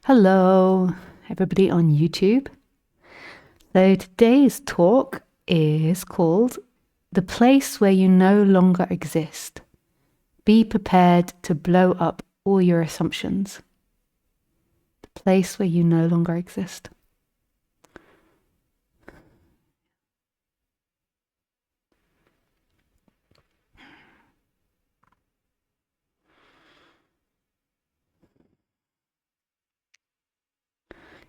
Hello, everybody on YouTube. So today's talk is called The Place Where You No Longer Exist. Be prepared to blow up all your assumptions. The place where you no longer exist.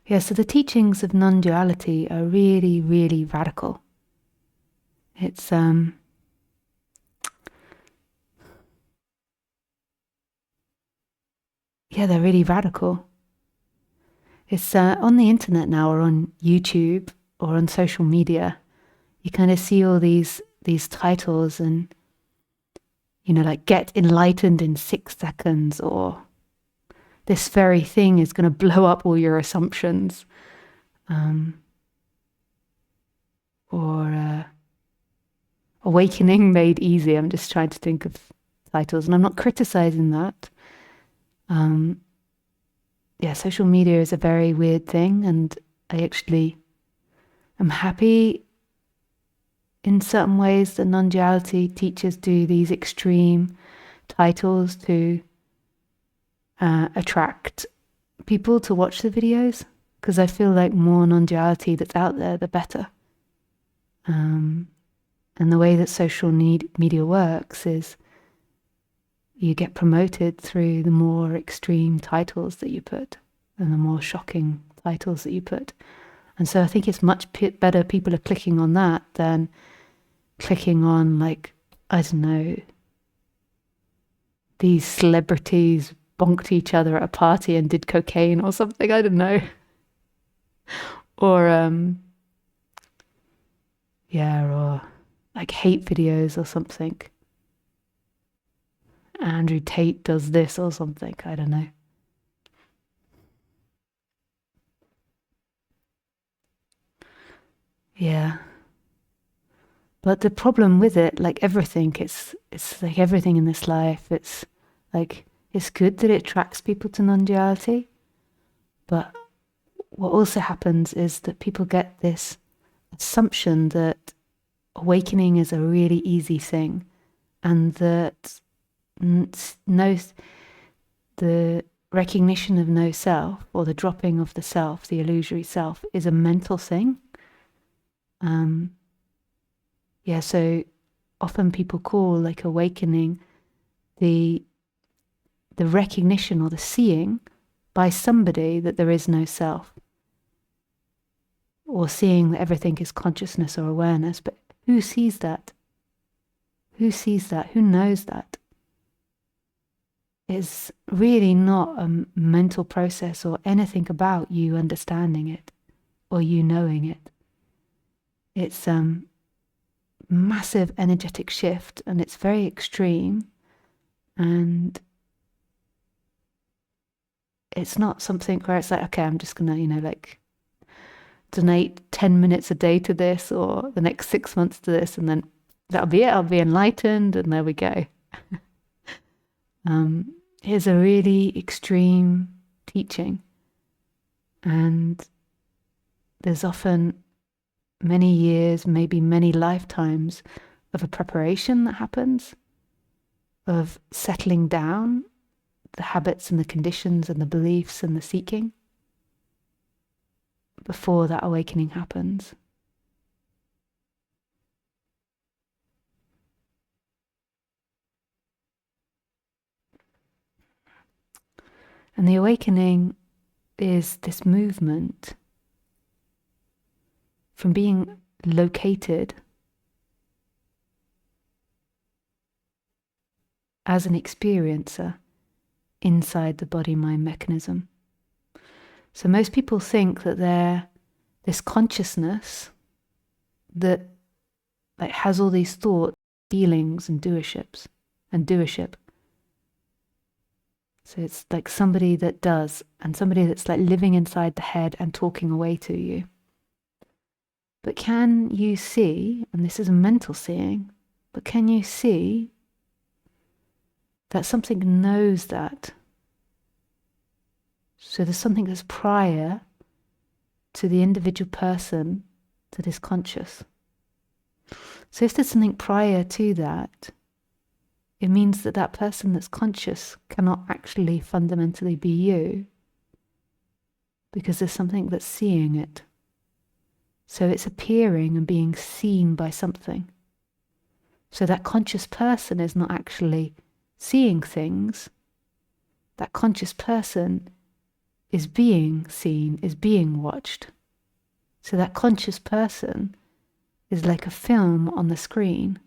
Yeah, so the teachings of non-duality are really, really radical. It's they're really radical. It's on the internet now, or on YouTube, or on social media. You kind of see all these titles, and like get enlightened in 6 seconds, or this very thing is going to blow up all your assumptions, or awakening made easy. I'm just trying to think of titles, and I'm not criticizing that. Social media is a very weird thing, and I actually am happy in certain ways that non-duality teachers do these extreme titles to attract people to watch the videos, because I feel like more non-duality that's out there, the better. And the way that social media works is you get promoted through the more extreme titles that you put and the more shocking titles that you put. And so I think it's much better people are clicking on that than clicking on, like, I don't know, these celebrities bonked each other at a party and did cocaine or something, I don't know. Or or like hate videos or something. Andrew Tate does this or something, I don't know. Yeah. But the problem with it, like everything, it's like everything in this life, it's like, it's good that it attracts people to non-duality, but what also happens is that people get this assumption that awakening is a really easy thing, and that the recognition of no self, or the dropping of the self, the illusory self, is a mental thing. So often people call, like, awakening the recognition or the seeing by somebody that there is no self, or seeing that everything is consciousness or awareness. But who sees that? Who sees that? Who knows that? It's really not a mental process or anything about you understanding it or you knowing it. It's massive energetic shift, and it's very extreme, and it's not something where it's like, okay, I'm just gonna like donate 10 minutes a day to this, or the next 6 months to this, and then that'll be it, I'll be enlightened, and there we go. Here's a really extreme teaching, and there's often many years, maybe many lifetimes of a preparation that happens, of settling down the habits and the conditions and the beliefs and the seeking before that awakening happens. And the awakening is this movement from being located as an experiencer inside the body-mind mechanism. So most people think that they're this consciousness that, like, has all these thoughts, feelings, and doerships and doership. So it's like somebody that does, and somebody that's like living inside the head and talking away to you. But can you see, and this is a mental seeing, but can you see that something knows that? So there's something that's prior to the individual person that is conscious. So if there's something prior to that, it means that that person that's conscious cannot actually fundamentally be you, because there's something that's seeing it. So it's appearing and being seen by something. So that conscious person is not actually seeing things. That conscious person is being seen, is being watched. So that conscious person is like a film on the screen.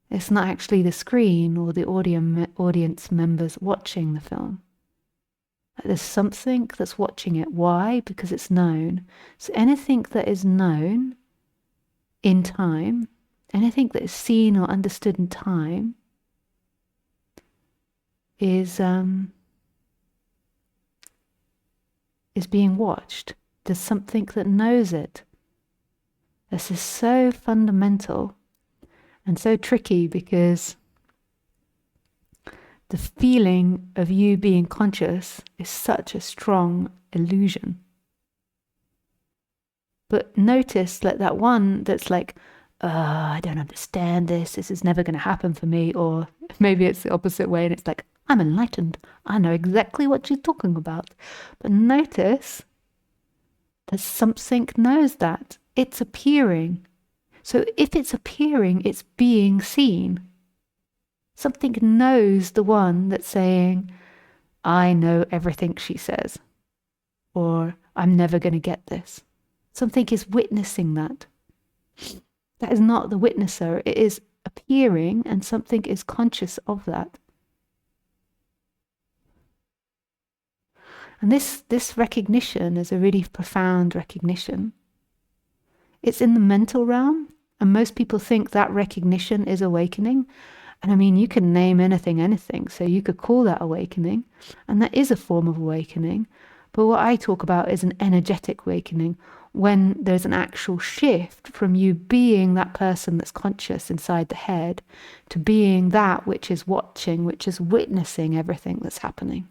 It's not actually the screen or the audience members watching the film. There's something that's watching it. Why? Because it's known. So anything that is known in time, anything that is seen or understood in time, is being watched. There's something that knows it. This is so fundamental and so tricky, because the feeling of you being conscious is such a strong illusion. But notice that one that's like, I don't understand this is never going to happen for me. Or maybe it's the opposite way and it's like, I'm enlightened. I know exactly what she's talking about. But notice that something knows that. It's appearing. So if it's appearing, it's being seen. Something knows the one that's saying, I know everything she says, or I'm never going to get this. Something is witnessing that. That is not the witnesser. It is appearing, and something is conscious of that. And this recognition is a really profound recognition. It's in the mental realm, and most people think that recognition is awakening. And I mean, you can name anything. So you could call that awakening, and that is a form of awakening. But what I talk about is an energetic awakening, when there's an actual shift from you being that person that's conscious inside the head to being that which is watching, which is witnessing everything that's happening.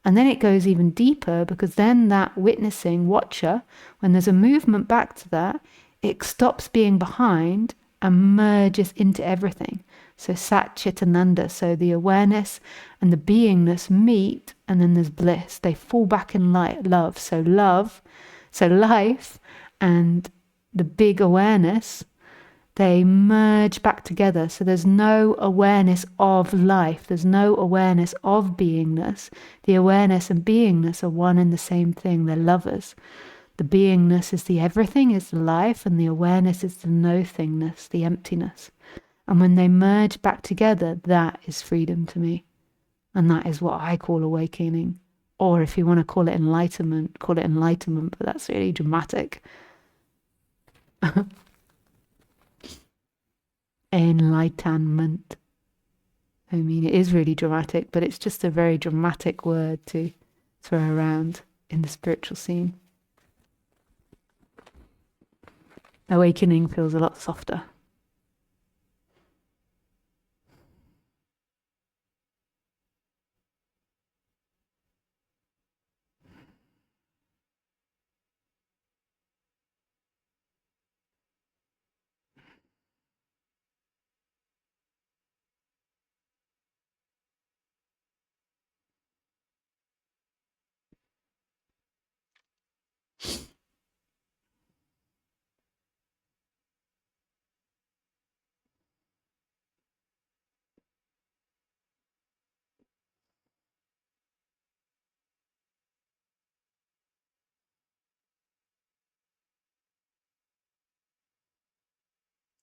And then it goes even deeper, because then that witnessing watcher, when there's a movement back to that, it stops being behind and merges into everything. So Sat Chit Ananda, so the awareness and the beingness meet, and then there's bliss. They fall back in love. So life and the big awareness, they merge back together. So there's no awareness of life. There's no awareness of beingness. The awareness and beingness are one and the same thing. They're lovers. The beingness is the everything, is the life, and the awareness is the no-thingness, the emptiness. And when they merge back together, that is freedom to me. And that is what I call awakening. Or if you want to call it enlightenment, but that's really dramatic. Enlightenment. I mean, it is really dramatic, but it's just a very dramatic word to throw around in the spiritual scene. Awakening feels a lot softer.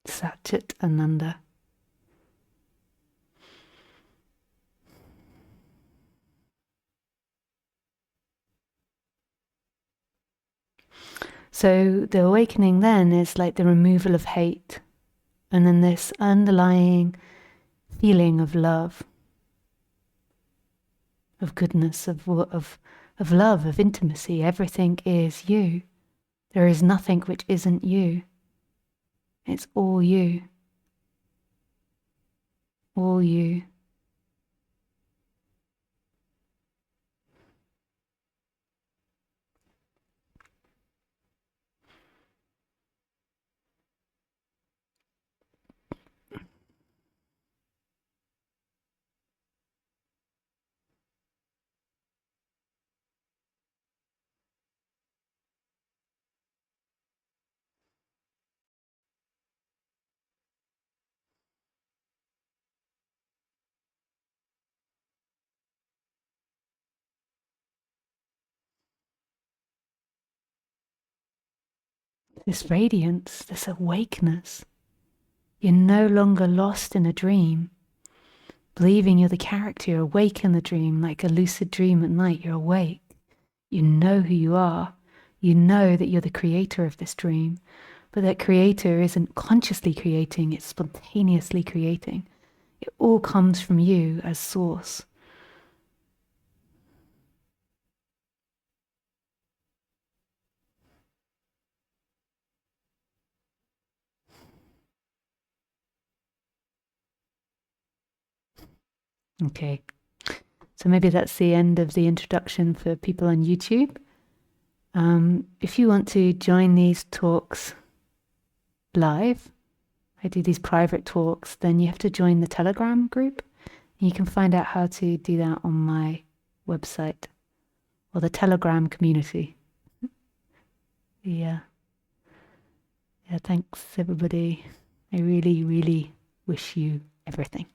Satchit Ananda. So the awakening then is like the removal of hate, and then this underlying feeling of love, of goodness, of love, of intimacy. Everything is you. There is nothing which isn't you. It's all you. All you. this radiance, this awakeness. You're no longer lost in a dream, believing you're the character. You're awake in the dream, like a lucid dream at night. You're awake. You know who you are. You know that you're the creator of this dream, but that creator isn't consciously creating, it's spontaneously creating. It all comes from you as source. Okay, so maybe that's the end of the introduction for people on YouTube. If you want to join these talks live, I do these private talks, then you have to join the Telegram group. You can find out how to do that on my website or the Telegram community. Yeah. Yeah, thanks everybody. I really, really wish you everything.